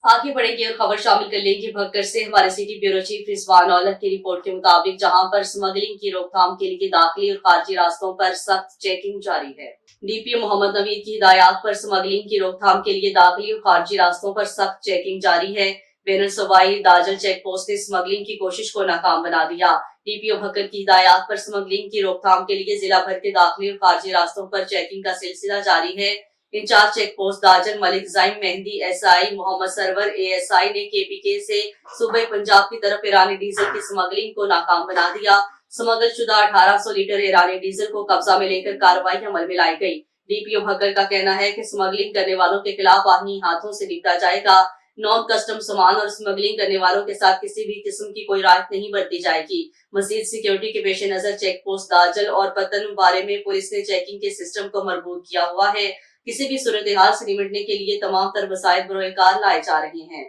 आगे बढ़ेंगे और खबर शामिल कर लेंगे भक्कर से। हमारे city bureau chief Rizwan Aulakh की रिपोर्ट के मुताबिक जहां पर स्मगलिंग की रोकथाम के लिए दाखिली और खारजी रास्तों पर सख्त चेकिंग जारी है। डीपीओ मोहम्मद नवीद की हिदायत पर स्मगलिंग की रोकथाम के लिए दाखिली और खारजी रास्तों पर सख्त चेकिंग जारी है। बैनर सूबाई दाजल चेक पोस्ट ने स्मगलिंग की कोशिश को नाकाम बना दिया। डीपीओ भक्कर की हिदायत पर स्मगलिंग की रोकथाम के लिए जिला भर के दाखिली और खारजी रास्तों पर चेकिंग का सिलसिला जारी है। Incharge check post Dajal Malik Zaim Mehndi SI Mohammad Sarwar ASI ने केपीके से सूबे पंजाब की तरफ ईरानी डीजल की स्मगलिंग को नाकाम बना दिया। स्मगल शुदा 1800 लीटर ईरानी डीजल को कब्जा में लेकर कार्रवाई अमल में लाई गई। डीपीओ भक्कर का कहना है कि स्मगलिंग करने वालों के खिलाफ आईनी हाथों से निपटा जाएगा। नॉन कस्टम सामान और स्मगलिंग करने वालों के साथ किसी भी किस्म की कोई राहत नहीं बरती जाएगी। मजीद सिक्योरिटी के पेश नजर चेक पोस्ट दाजल और पतन बारे में पुलिस ने चेकिंग के सिस्टम को मजबूत किया हुआ है। किसी भी सूरत हाल से निपटने के लिए तमाम तर वसाइल बरोए कार लाए जा रहे हैं।